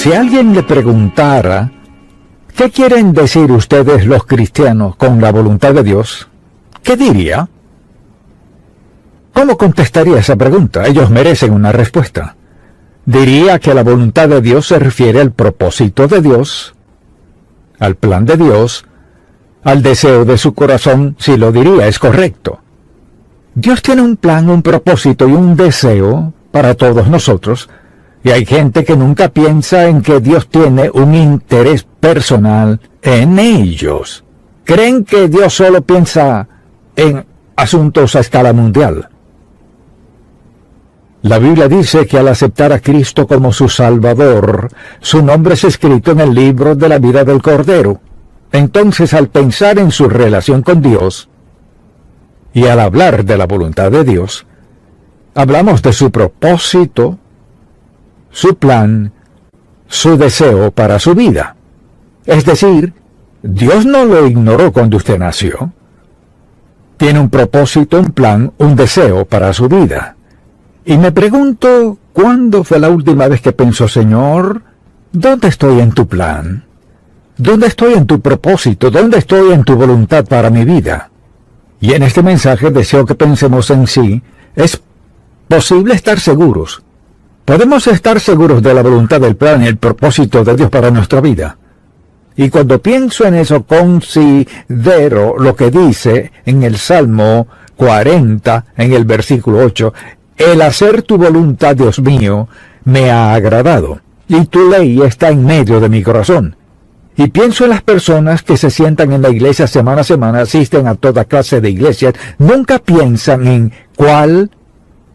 Si alguien le preguntara, ¿qué quieren decir ustedes los cristianos con la voluntad de Dios?, ¿qué diría? ¿Cómo contestaría esa pregunta? Ellos merecen una respuesta. Diría que la voluntad de Dios se refiere al propósito de Dios, al plan de Dios, al deseo de su corazón. Si lo diría, es correcto. Dios tiene un plan, un propósito y un deseo para todos nosotros, y hay gente que nunca piensa en que Dios tiene un interés personal en ellos. Creen que Dios solo piensa en asuntos a escala mundial. La Biblia dice que al aceptar a Cristo como su Salvador, su nombre es escrito en el libro de la vida del Cordero. Entonces, al pensar en su relación con Dios, y al hablar de la voluntad de Dios, hablamos de su propósito, su plan, su deseo para su vida. Es decir, Dios no lo ignoró cuando usted nació. Tiene un propósito, un plan, un deseo para su vida. Y me pregunto, ¿cuándo fue la última vez que pensó, Señor, ¿dónde estoy en tu plan? ¿Dónde estoy en tu propósito? ¿Dónde estoy en tu voluntad para mi vida? Y en este mensaje deseo que pensemos en sí. Es posible estar seguros. Podemos estar seguros de la voluntad, del plan y el propósito de Dios para nuestra vida. Y cuando pienso en eso, considero lo que dice en el Salmo 40, en el versículo 8, el hacer tu voluntad, Dios mío, me ha agradado, y tu ley está en medio de mi corazón. Y pienso en las personas que se sientan en la iglesia semana a semana, asisten a toda clase de iglesias, nunca piensan en cuál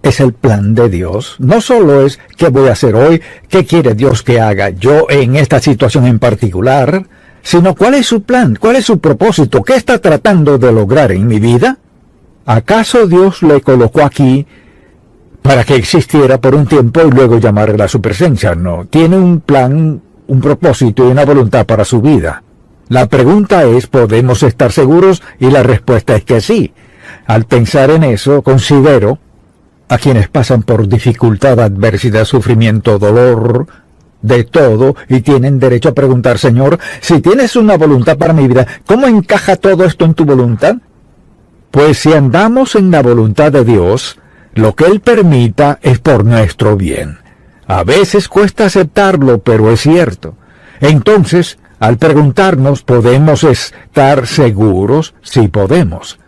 es el plan de Dios. No solo es qué voy a hacer hoy, qué quiere Dios que haga yo en esta situación en particular, sino cuál es su plan, cuál es su propósito, qué está tratando de lograr en mi vida. ¿Acaso Dios le colocó aquí para que existiera por un tiempo y luego llamarla a su presencia? No, tiene un plan, un propósito y una voluntad para su vida. La pregunta es, ¿podemos estar seguros? Y la respuesta es que sí. Al pensar en eso, considero a quienes pasan por dificultad, adversidad, sufrimiento, dolor, de todo, y tienen derecho a preguntar, Señor, si tienes una voluntad para mi vida, ¿cómo encaja todo esto en tu voluntad? Pues si andamos en la voluntad de Dios, lo que Él permita es por nuestro bien. A veces cuesta aceptarlo, pero es cierto. Entonces, al preguntarnos, ¿podemos estar seguros? Sí podemos.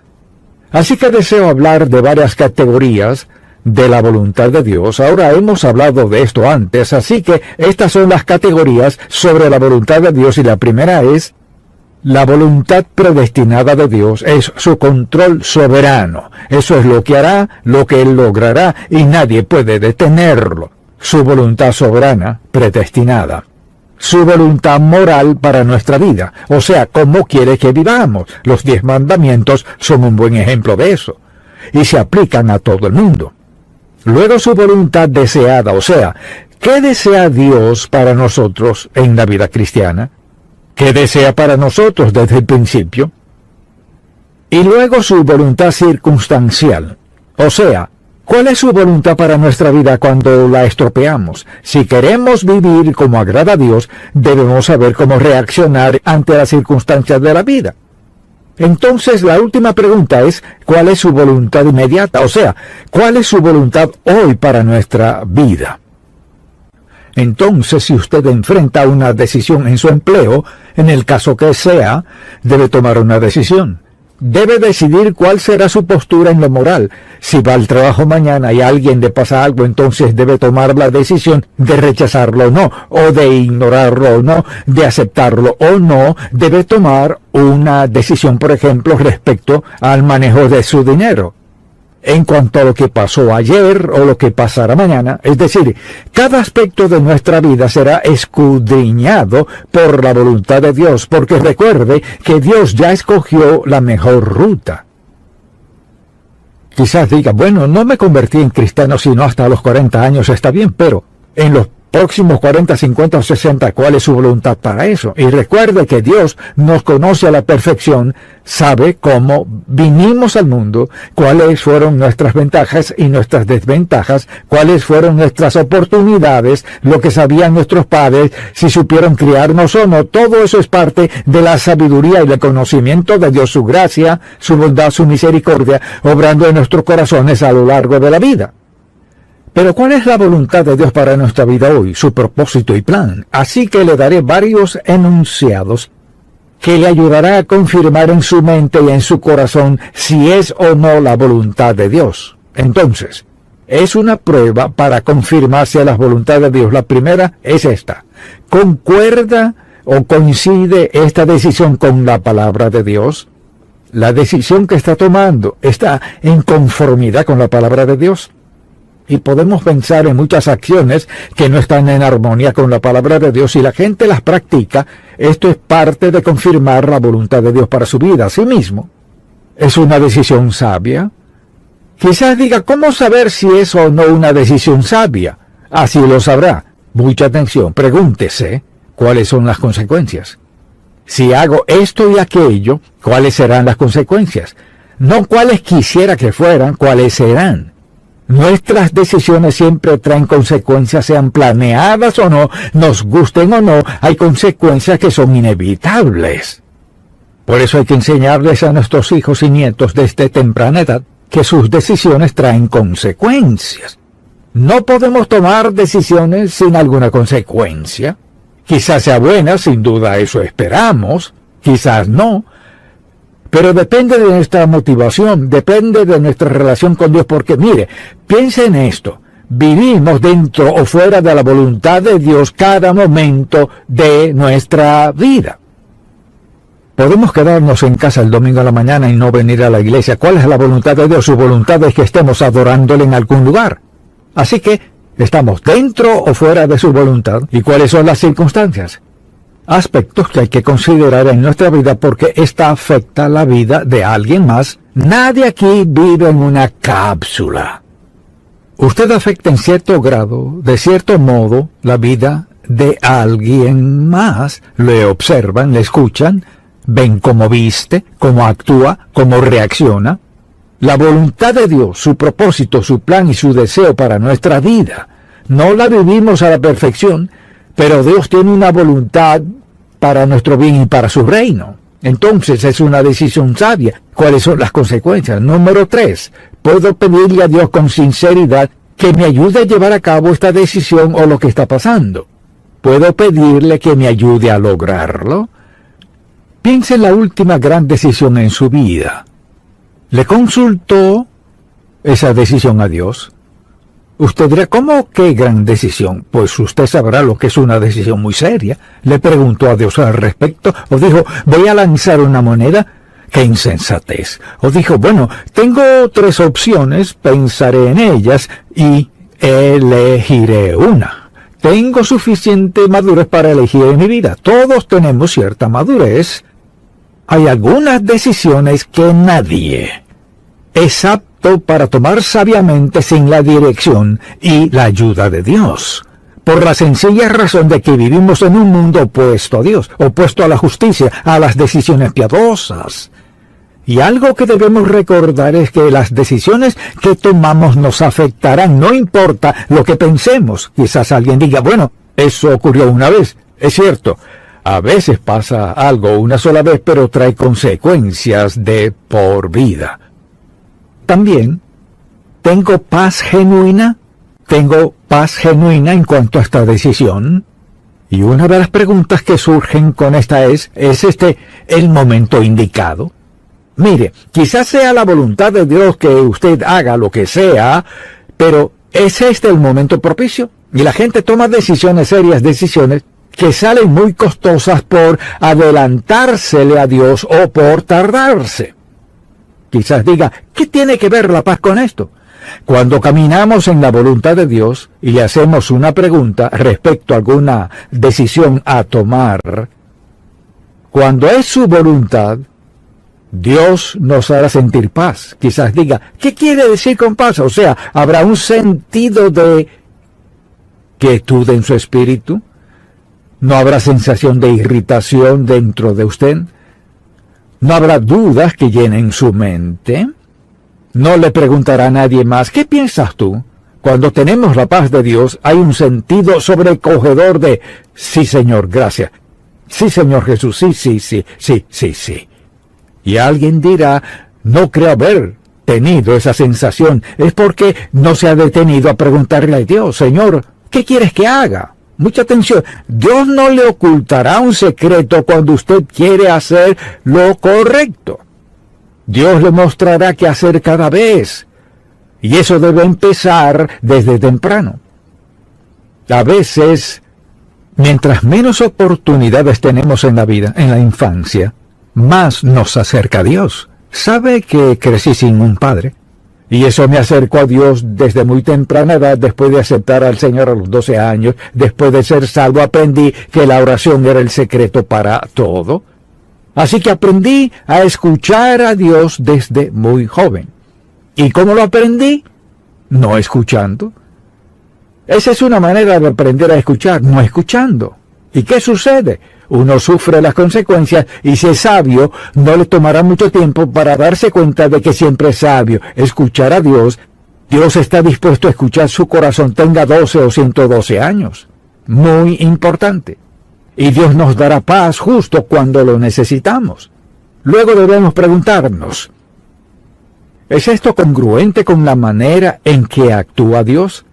Así que deseo hablar de varias categorías de la voluntad de Dios. Ahora hemos hablado de esto antes, así que estas son las categorías sobre la voluntad de Dios, y la primera es la voluntad predestinada de Dios, es su control soberano. Eso es lo que hará, lo que Él logrará, y nadie puede detenerlo. Su voluntad soberana, predestinada. Su voluntad moral para nuestra vida, o sea, cómo quiere que vivamos. Los 10 mandamientos son un buen ejemplo de eso, y se aplican a todo el mundo. Luego su voluntad deseada, o sea, ¿qué desea Dios para nosotros en la vida cristiana? ¿Qué desea para nosotros desde el principio? Y luego su voluntad circunstancial, o sea, ¿cuál es su voluntad para nuestra vida cuando la estropeamos? Si queremos vivir como agrada a Dios, debemos saber cómo reaccionar ante las circunstancias de la vida. Entonces, la última pregunta es, ¿cuál es su voluntad inmediata? O sea, ¿cuál es su voluntad hoy para nuestra vida? Entonces, si usted enfrenta una decisión en su empleo, en el caso que sea, debe tomar una decisión. Debe decidir cuál será su postura en lo moral. Si va al trabajo mañana y a alguien le pasa algo, entonces debe tomar la decisión de rechazarlo o no, o de ignorarlo o no, de aceptarlo o no. Debe tomar una decisión, por ejemplo, respecto al manejo de su dinero. En cuanto a lo que pasó ayer o lo que pasará mañana, es decir, cada aspecto de nuestra vida será escudriñado por la voluntad de Dios, porque recuerde que Dios ya escogió la mejor ruta. Quizás diga, bueno, no me convertí en cristiano sino hasta los 40 años, está bien, pero en los próximos 40, 50 o 60, ¿cuál es su voluntad para eso? Y recuerde que Dios nos conoce a la perfección, sabe cómo vinimos al mundo, cuáles fueron nuestras ventajas y nuestras desventajas, cuáles fueron nuestras oportunidades, lo que sabían nuestros padres, si supieron criarnos o no. Todo eso es parte de la sabiduría y el conocimiento de Dios, su gracia, su bondad, su misericordia, obrando en nuestros corazones a lo largo de la vida. Pero ¿cuál es la voluntad de Dios para nuestra vida hoy? Su propósito y plan. Así que le daré varios enunciados que le ayudará a confirmar en su mente y en su corazón si es o no la voluntad de Dios. Entonces, es una prueba para confirmar si es la voluntad de Dios. La primera es esta. ¿Concuerda o coincide esta decisión con la palabra de Dios? La decisión que está tomando está en conformidad con la palabra de Dios. Y podemos pensar en muchas acciones que no están en armonía con la palabra de Dios. Si la gente las practica, esto es parte de confirmar la voluntad de Dios para su vida. Asimismo, ¿es una decisión sabia? Quizás diga, ¿cómo saber si es o no una decisión sabia? Así lo sabrá. Mucha atención, pregúntese cuáles son las consecuencias. Si hago esto y aquello, ¿cuáles serán las consecuencias? No cuáles quisiera que fueran, cuáles serán. Nuestras decisiones siempre traen consecuencias, sean planeadas o no, nos gusten o no, hay consecuencias que son inevitables. Por eso hay que enseñarles a nuestros hijos y nietos desde temprana edad que sus decisiones traen consecuencias. No podemos tomar decisiones sin alguna consecuencia. Quizás sea buena, sin duda eso esperamos, quizás no. Pero depende de nuestra motivación, depende de nuestra relación con Dios, porque mire, piense en esto, vivimos dentro o fuera de la voluntad de Dios cada momento de nuestra vida. Podemos quedarnos en casa el domingo a la mañana y no venir a la iglesia. ¿Cuál es la voluntad de Dios? Su voluntad es que estemos adorándole en algún lugar. Así que, ¿estamos dentro o fuera de su voluntad? ¿Y cuáles son las circunstancias? Aspectos que hay que considerar en nuestra vida porque esta afecta la vida de alguien más. Nadie aquí vive en una cápsula. Usted afecta en cierto grado, de cierto modo, la vida de alguien más. Le observan, le escuchan, ven cómo viste, cómo actúa, cómo reacciona. La voluntad de Dios, su propósito, su plan y su deseo para nuestra vida. No la vivimos a la perfección, pero Dios tiene una voluntad para nuestro bien y para su reino. Entonces es una decisión sabia. ¿Cuáles son las consecuencias? Número 3. Puedo pedirle a Dios con sinceridad que me ayude a llevar a cabo esta decisión o lo que está pasando. ¿Puedo pedirle que me ayude a lograrlo? Piense en la última gran decisión en su vida. ¿Le consultó esa decisión a Dios? Usted dirá, ¿cómo qué gran decisión? Pues usted sabrá lo que es una decisión muy seria. ¿Le preguntó a Dios al respecto? ¿O dijo, voy a lanzar una moneda? ¡Qué insensatez! ¿O dijo, bueno, tengo 3 opciones, pensaré en ellas y elegiré una? Tengo suficiente madurez para elegir en mi vida. Todos tenemos cierta madurez. Hay algunas decisiones que nadie es apto para tomar sabiamente sin la dirección y la ayuda de Dios. Por la sencilla razón de que vivimos en un mundo opuesto a Dios, opuesto a la justicia, a las decisiones piadosas. Y algo que debemos recordar es que las decisiones que tomamos nos afectarán, no importa lo que pensemos. Quizás alguien diga, bueno, eso ocurrió una vez. Es cierto, a veces pasa algo una sola vez, pero trae consecuencias de por vida. También, ¿tengo paz genuina? ¿Tengo paz genuina en cuanto a esta decisión? Y una de las preguntas que surgen con esta ¿es este el momento indicado? Mire, quizás sea la voluntad de Dios que usted haga lo que sea, pero ¿es este el momento propicio? Y la gente toma decisiones serias, decisiones que salen muy costosas por adelantársele a Dios o por tardarse. Quizás diga, ¿qué tiene que ver la paz con esto? Cuando caminamos en la voluntad de Dios y le hacemos una pregunta respecto a alguna decisión a tomar, cuando es su voluntad, Dios nos hará sentir paz. Quizás diga, ¿qué quiere decir con paz? O sea, habrá un sentido de quietud en su espíritu? ¿No habrá sensación de irritación dentro de usted? ¿No habrá dudas que llenen su mente? ¿No le preguntará a nadie más, ¿qué piensas tú? Cuando tenemos la paz de Dios, hay un sentido sobrecogedor de, sí, Señor, gracias. Sí, Señor Jesús, sí. Y alguien dirá, no creo haber tenido esa sensación. Es porque no se ha detenido a preguntarle a Dios, Señor, ¿qué quieres que haga? Mucha atención. Dios no le ocultará un secreto cuando usted quiere hacer lo correcto. Dios le mostrará qué hacer cada vez. Y eso debe empezar desde temprano. A veces, mientras menos oportunidades tenemos en la vida, en la infancia, más nos acerca a Dios. ¿Sabe que crecí sin un padre? Y eso me acercó a Dios desde muy temprana edad. Después de aceptar al Señor a los 12 años, después de ser salvo, aprendí que la oración era el secreto para todo. Así que aprendí a escuchar a Dios desde muy joven. ¿Y cómo lo aprendí? No escuchando. Esa es una manera de aprender a escuchar, no escuchando. ¿Y qué sucede? Uno sufre las consecuencias y si es sabio, no le tomará mucho tiempo para darse cuenta de que siempre es sabio. Escuchar a Dios, Dios está dispuesto a escuchar su corazón, tenga 12 o 112 años. Muy importante. Y Dios nos dará paz justo cuando lo necesitamos. Luego debemos preguntarnos, ¿es esto congruente con la manera en que actúa Dios?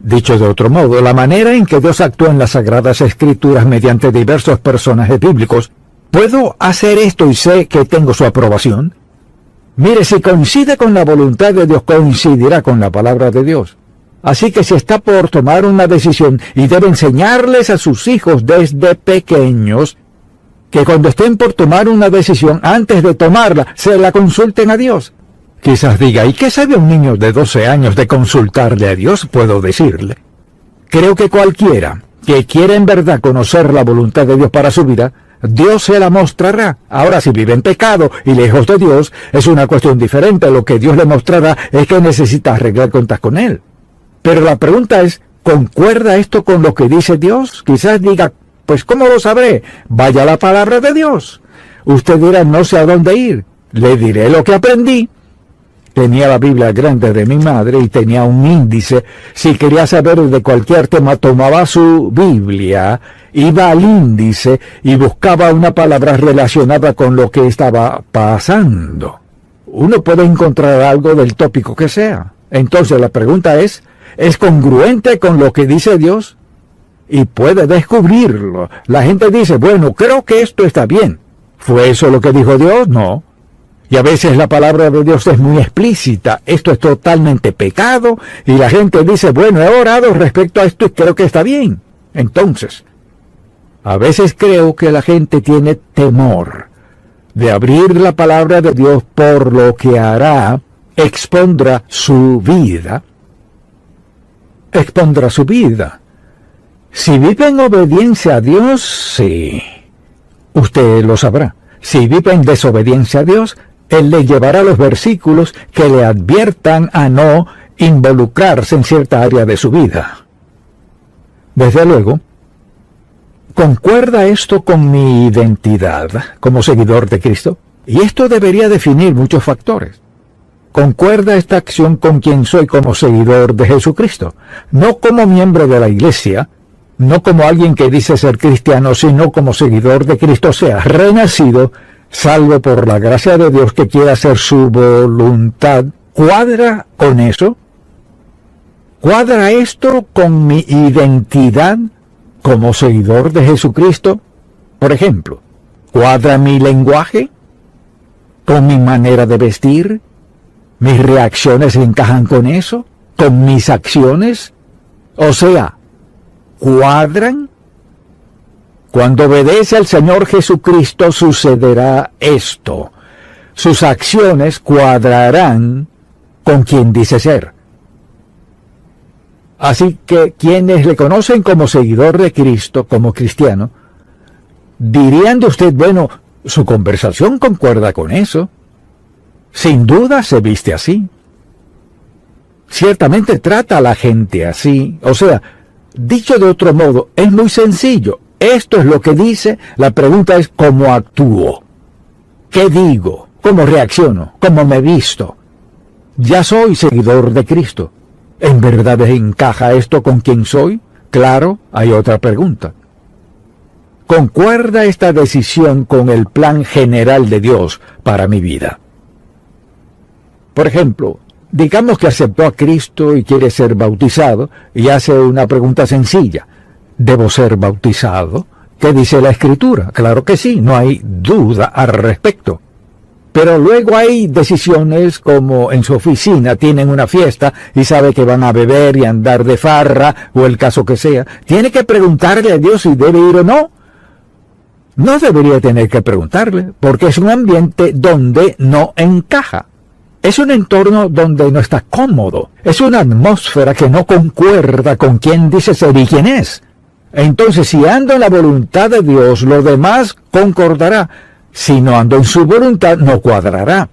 Dicho de otro modo, la manera en que Dios actúa en las Sagradas Escrituras mediante diversos personajes bíblicos, ¿puedo hacer esto y sé que tengo su aprobación? Mire, si coincide con la voluntad de Dios, coincidirá con la palabra de Dios. Así que si está por tomar una decisión y debe enseñarles a sus hijos desde pequeños, que cuando estén por tomar una decisión, antes de tomarla, se la consulten a Dios. Quizás diga, ¿y qué sabe un niño de 12 años de consultarle a Dios? Puedo decirle. Creo que cualquiera que quiera en verdad conocer la voluntad de Dios para su vida, Dios se la mostrará. Ahora, si vive en pecado y lejos de Dios, es una cuestión diferente. Lo que Dios le mostrará es que necesita arreglar cuentas con Él. Pero la pregunta es, ¿concuerda esto con lo que dice Dios? Quizás diga, pues ¿cómo lo sabré? Vaya a la palabra de Dios. Usted dirá, no sé a dónde ir. Le diré lo que aprendí. Tenía la Biblia grande de mi madre y tenía un índice. Si quería saber de cualquier tema, tomaba su Biblia, iba al índice y buscaba una palabra relacionada con lo que estaba pasando. Uno puede encontrar algo del tópico que sea. Entonces la pregunta ¿es congruente con lo que dice Dios? Y puede descubrirlo. La gente dice, bueno, creo que esto está bien. ¿Fue eso lo que dijo Dios? No. Y a veces la palabra de Dios es muy explícita. Esto es totalmente pecado. Y la gente dice, bueno, he orado respecto a esto y creo que está bien. Entonces, a veces creo que la gente tiene temor de abrir la palabra de Dios, por lo que hará, expondrá su vida. Expondrá su vida. Si vive en obediencia a Dios, sí. Usted lo sabrá. Si vive en desobediencia a Dios, Él le llevará los versículos que le adviertan a no involucrarse en cierta área de su vida. Desde luego, ¿concuerda esto con mi identidad como seguidor de Cristo? Y esto debería definir muchos factores. ¿Concuerda esta acción con quien soy como seguidor de Jesucristo? No como miembro de la iglesia, no como alguien que dice ser cristiano, sino como seguidor de Cristo, o sea, renacido, salvo por la gracia de Dios, que quiere hacer su voluntad. ¿Cuadra con eso? ¿Cuadra esto con mi identidad como seguidor de Jesucristo? Por ejemplo, ¿cuadra mi lenguaje con mi manera de vestir? ¿Mis reacciones encajan con eso? ¿Con mis acciones? O sea, ¿cuadran? Cuando obedece al Señor Jesucristo sucederá esto. Sus acciones cuadrarán con quien dice ser. Así que quienes le conocen como seguidor de Cristo, como cristiano, dirían de usted, bueno, su conversación concuerda con eso. Sin duda se viste así. Ciertamente trata a la gente así. O sea, Dicho de otro modo, es muy sencillo. Esto es lo que dice. La pregunta es ¿cómo actúo? ¿Qué digo? ¿Cómo reacciono? ¿Cómo me visto? Ya soy seguidor de Cristo. ¿En verdad encaja esto con quien soy? Claro, hay otra pregunta. ¿Concuerda esta decisión con el plan general de Dios para mi vida? Por ejemplo, digamos que aceptó a Cristo y quiere ser bautizado y hace una pregunta sencilla. ¿Debo ser bautizado? ¿Qué dice la Escritura? Claro que sí, no hay duda al respecto. Pero luego hay decisiones como en su oficina tienen una fiesta y sabe que van a beber y andar de farra o el caso que sea. ¿Tiene que preguntarle a Dios si debe ir o no? No debería tener que preguntarle, porque es un ambiente donde no encaja. Es un entorno donde no está cómodo. Es una atmósfera que no concuerda con quién dice ser y quién es. Entonces, si ando en la voluntad de Dios, lo demás concordará. Si no ando en su voluntad, no cuadrará.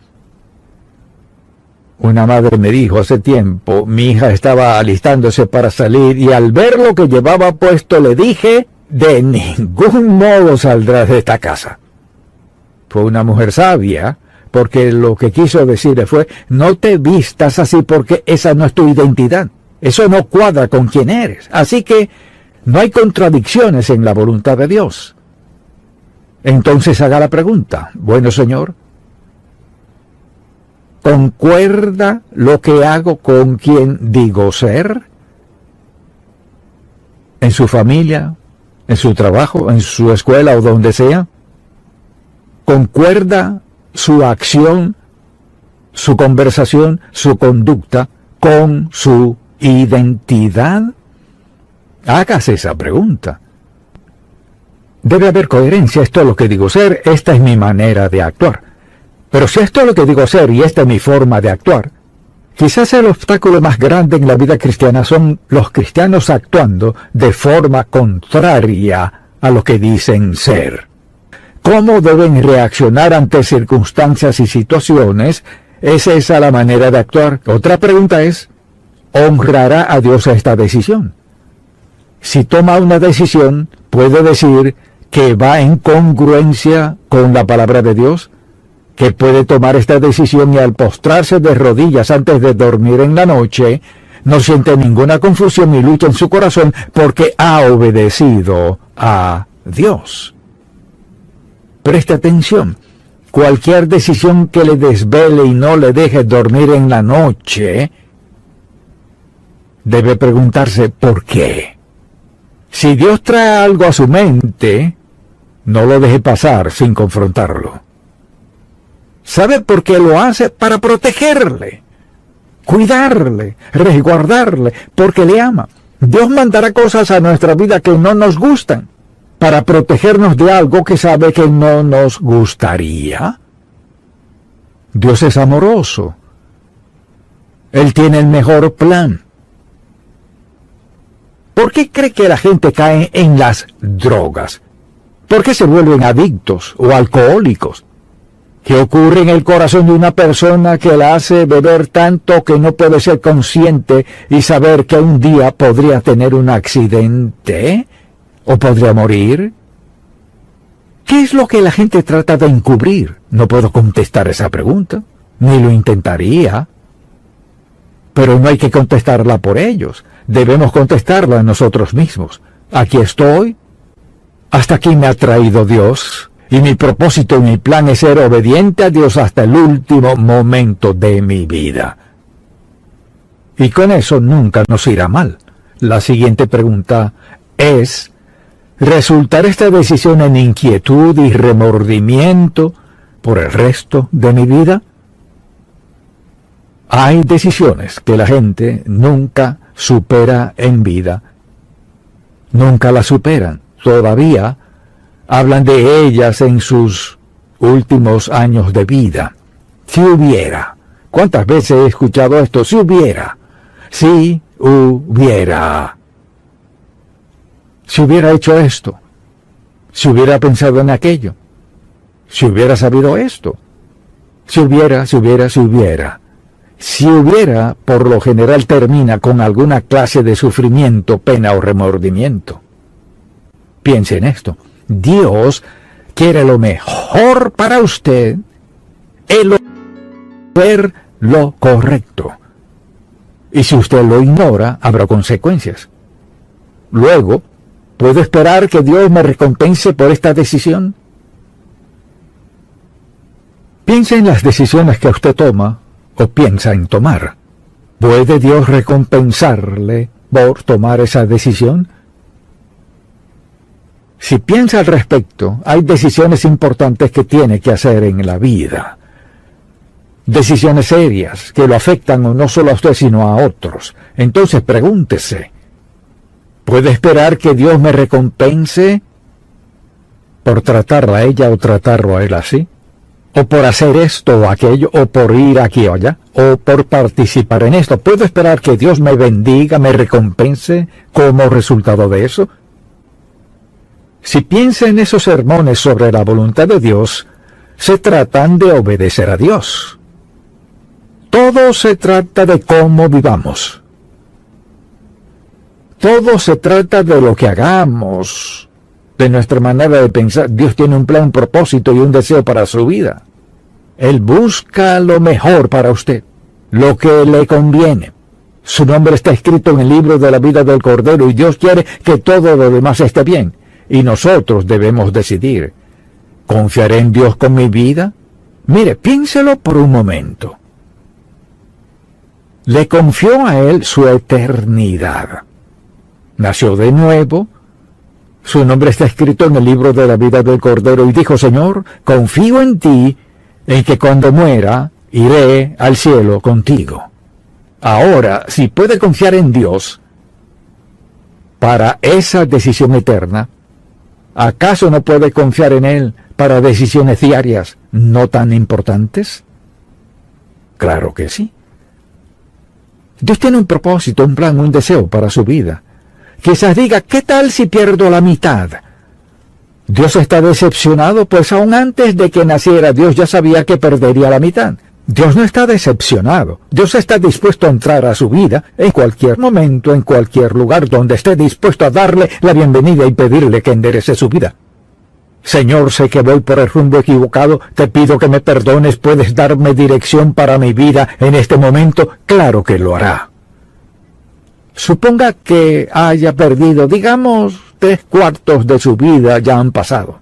Una madre me dijo hace tiempo, mi hija estaba alistándose para salir y al ver lo que llevaba puesto le dije, de ningún modo saldrás de esta casa. Fue una mujer sabia, porque lo que quiso decirle fue, no te vistas así porque esa no es tu identidad. Eso no cuadra con quién eres. Así que no hay contradicciones en la voluntad de Dios. Entonces haga la pregunta, bueno Señor, ¿concuerda lo que hago con quien digo ser? ¿En su familia, en su trabajo, en su escuela o donde sea? ¿Concuerda su acción, su conversación, su conducta con su identidad? Hágase esa pregunta. Debe haber coherencia, esto es lo que digo ser, esta es mi manera de actuar. Pero si esto es lo que digo ser y esta es mi forma de actuar, quizás el obstáculo más grande en la vida cristiana son los cristianos actuando de forma contraria a lo que dicen ser. ¿Cómo deben reaccionar ante circunstancias y situaciones? ¿Es esa la manera de actuar? Otra pregunta es, ¿honrará a Dios esta decisión? Si toma una decisión, ¿puede decir que va en congruencia con la palabra de Dios? ¿Que puede tomar esta decisión y al postrarse de rodillas antes de dormir en la noche, no siente ninguna confusión ni lucha en su corazón porque ha obedecido a Dios? Preste atención. Cualquier decisión que le desvele y no le deje dormir en la noche, debe preguntarse ¿por qué? Si Dios trae algo a su mente, no lo deje pasar sin confrontarlo. ¿Sabe por qué lo hace? Para protegerle, cuidarle, resguardarle, porque le ama. Dios mandará cosas a nuestra vida que no nos gustan, para protegernos de algo que sabe que no nos gustaría. Dios es amoroso. Él tiene el mejor plan. ¿Por qué cree que la gente cae en las drogas? ¿Por qué se vuelven adictos o alcohólicos? ¿Qué ocurre en el corazón de una persona que la hace beber tanto que no puede ser consciente y saber que un día podría tener un accidente o podría morir? ¿Qué es lo que la gente trata de encubrir? No puedo contestar esa pregunta, ni lo intentaría. Pero no hay que contestarla por ellos. Debemos contestarla nosotros mismos. Aquí estoy. Hasta aquí me ha traído Dios. Y mi propósito y mi plan es ser obediente a Dios hasta el último momento de mi vida. Y con eso nunca nos irá mal. La siguiente pregunta es, ¿resultará esta decisión en inquietud y remordimiento por el resto de mi vida? Hay decisiones que la gente nunca supera en vida. Nunca las superan. Todavía hablan de ellas en sus últimos años de vida. Si hubiera. ¿Cuántas veces he escuchado esto? Si hubiera. Si hubiera. Si hubiera hecho esto. Si hubiera pensado en aquello. Si hubiera sabido esto. Si hubiera. Si hubiera, por lo general termina con alguna clase de sufrimiento, pena o remordimiento. Piense en esto. Dios quiere lo mejor para usted, el hacer lo correcto. Y si usted lo ignora, habrá consecuencias. Luego, ¿puedo esperar que Dios me recompense por esta decisión? Piense en las decisiones que usted toma o piensa en tomar. ¿Puede Dios recompensarle por tomar esa decisión? Si piensa al respecto, hay decisiones importantes que tiene que hacer en la vida. Decisiones serias que lo afectan no solo a usted sino a otros. Entonces pregúntese, ¿puede esperar que Dios me recompense por tratarla a ella o tratarlo a él así? ¿O por hacer esto o aquello? ¿O por ir aquí o allá? ¿O por participar en esto? ¿Puedo esperar que Dios me bendiga, me recompense como resultado de eso? Si piensa en esos sermones sobre la voluntad de Dios, se tratan de obedecer a Dios. Todo se trata de cómo vivamos. Todo se trata de lo que hagamos, de nuestra manera de pensar. Dios tiene un plan, un propósito y un deseo para su vida. Él busca lo mejor para usted, lo que le conviene. Su nombre está escrito en el libro de la vida del Cordero y Dios quiere que todo lo demás esté bien. Y nosotros debemos decidir, ¿confiaré en Dios con mi vida? Mire, piénselo por un momento. Le confió a Él su eternidad. Nació de nuevo. Su nombre está escrito en el libro de la vida del Cordero y dijo, Señor, confío en ti, en que cuando muera, iré al cielo contigo. Ahora, si puede confiar en Dios para esa decisión eterna, ¿acaso no puede confiar en Él para decisiones diarias no tan importantes? Claro que sí. Dios tiene un propósito, un plan, un deseo para su vida. Quizás diga, ¿qué tal si pierdo la mitad? Dios está decepcionado, pues aún antes de que naciera, Dios ya sabía que perdería la mitad. Dios no está decepcionado. Dios está dispuesto a entrar a su vida en cualquier momento, en cualquier lugar donde esté dispuesto a darle la bienvenida y pedirle que enderece su vida. Señor, sé que voy por el rumbo equivocado, te pido que me perdones, ¿puedes darme dirección para mi vida en este momento? Claro que lo hará. Suponga que haya perdido, digamos, 3/4 de su vida ya han pasado,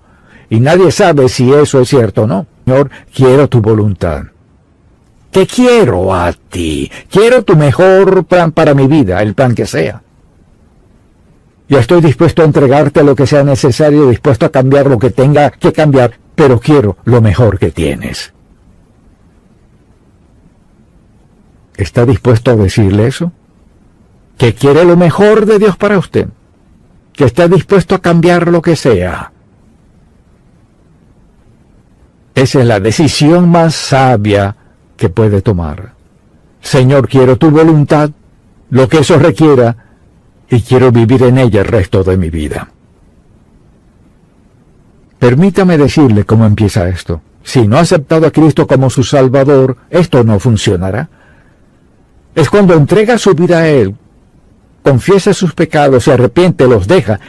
y nadie sabe si eso es cierto o no. Señor, quiero tu voluntad. Te quiero a ti. Quiero tu mejor plan para mi vida, el plan que sea. Yo estoy dispuesto a entregarte lo que sea necesario, dispuesto a cambiar lo que tenga que cambiar, pero quiero lo mejor que tienes. ¿Está dispuesto a decirle eso? ¿Que quiere lo mejor de Dios para usted? ¿Que está dispuesto a cambiar lo que sea? Esa es la decisión más sabia que puede tomar. Señor, quiero tu voluntad, lo que eso requiera, y quiero vivir en ella el resto de mi vida. Permítame decirle cómo empieza esto. Si no ha aceptado a Cristo como su Salvador, esto no funcionará. Es cuando entrega su vida a Él, confiesa sus pecados, se arrepiente, los deja,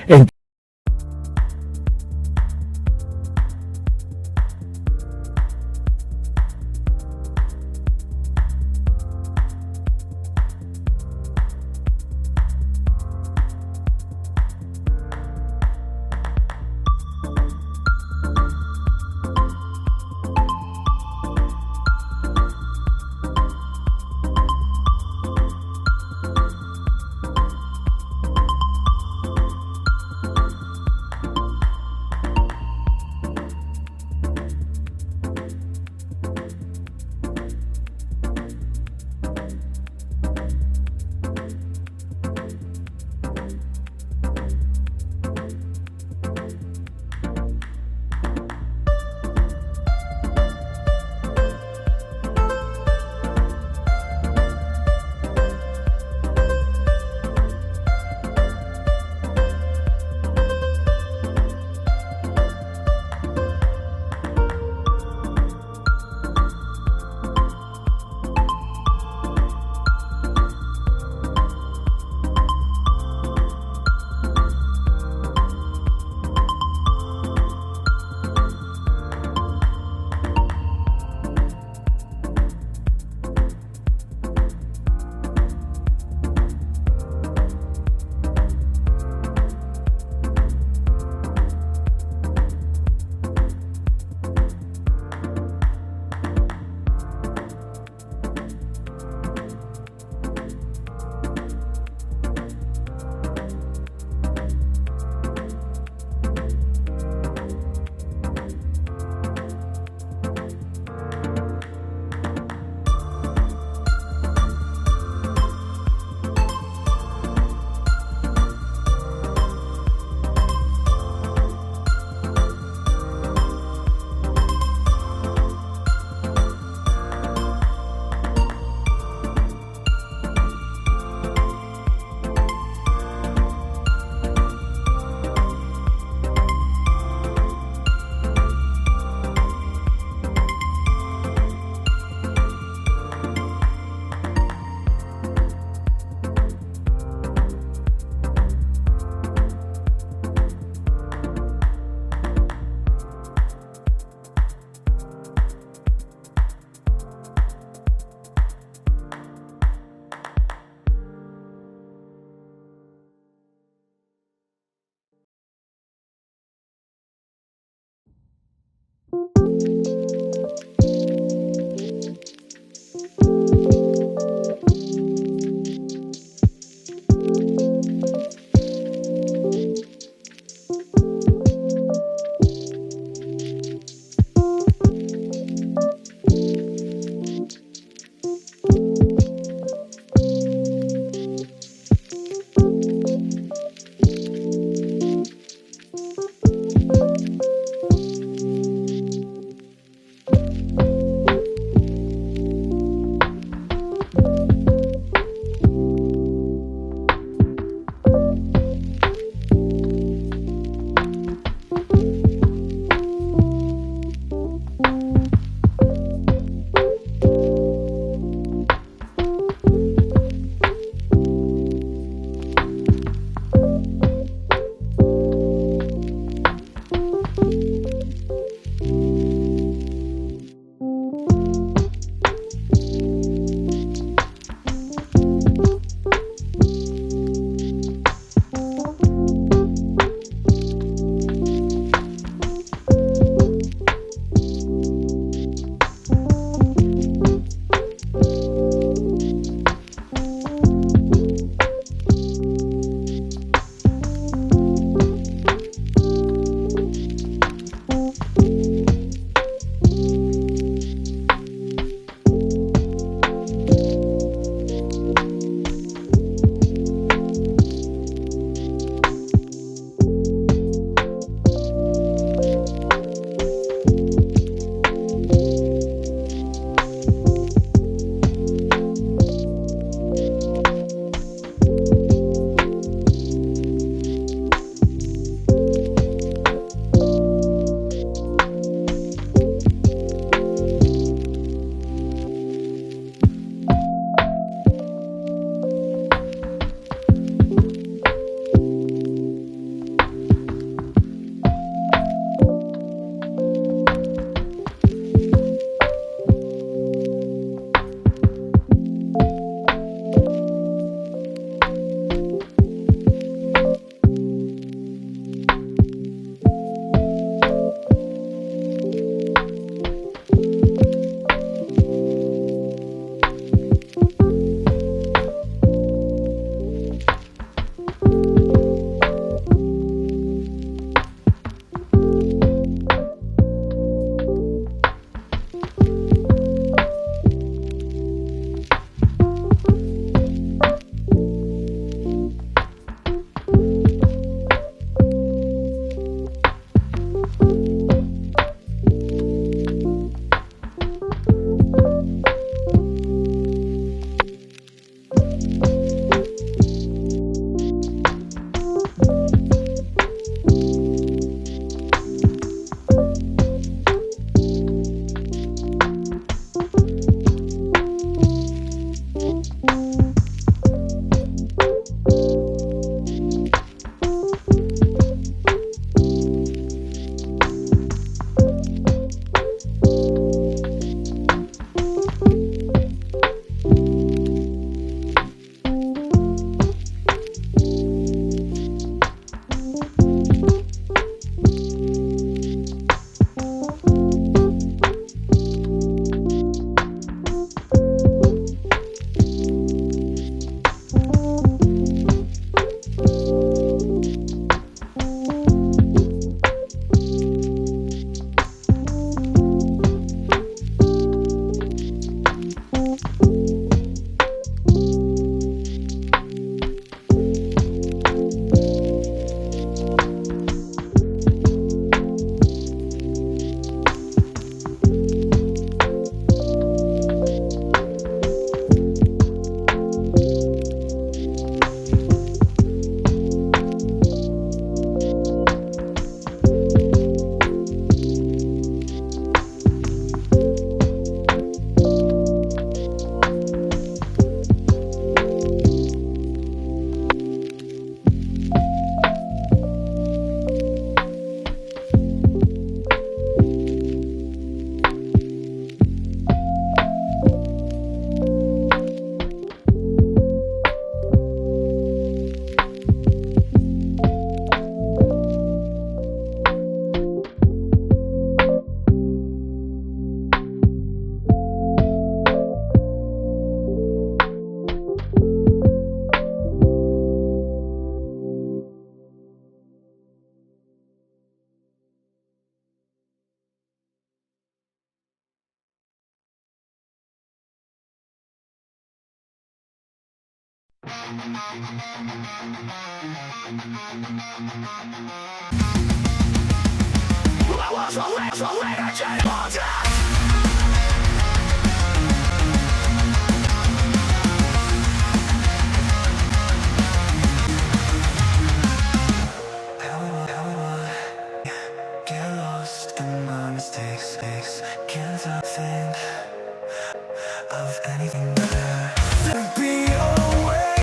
Get lost in my mistakes. Can't think of anything better. There'd be a way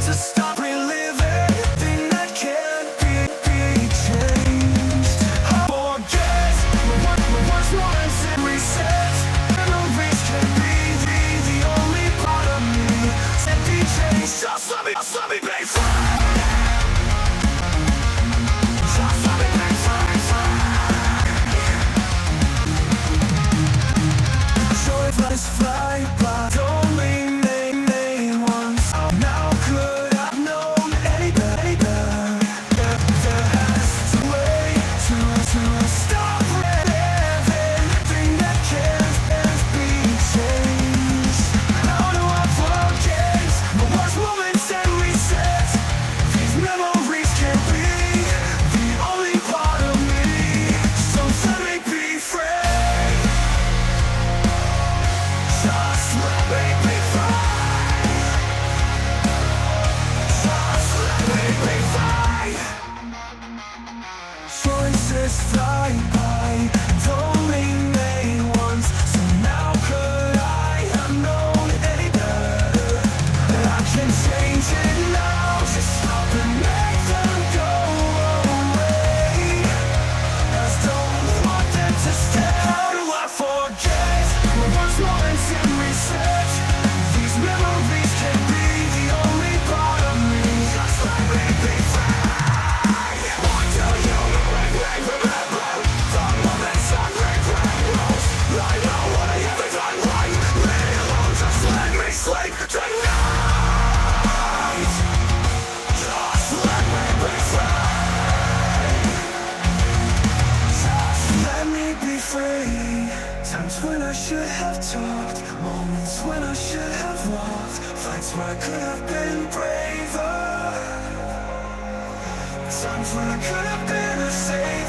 to stop reliving thing that can't be changed. I forget what was once and reset. Memories can be the only part of me that be changed. Just let me be free. Just let me be free. Joy flies fly by, only name once. Now could I've known any better? There has to way to stop living thing that can't be changed. How do I forget the worst moments and reset? These memories can't be the only part of me. So let me be free. Just let me be free. Just let me be free. Choices fly by, only made once. So now could I have known any better? I can change it now, just stop and make them go away. Just don't want them to stay. How do I forget what was moments and reset? These memories can be the only part of me. Just let me be free. What do you remember? The moments I regret most. I know what I haven't done right. Leave me alone, just let me sleep tonight. Just let me be free. Just let me be free. Times when I should have talked, moments when I should have walked, fights where I could have been braver, times when I could have been a savior.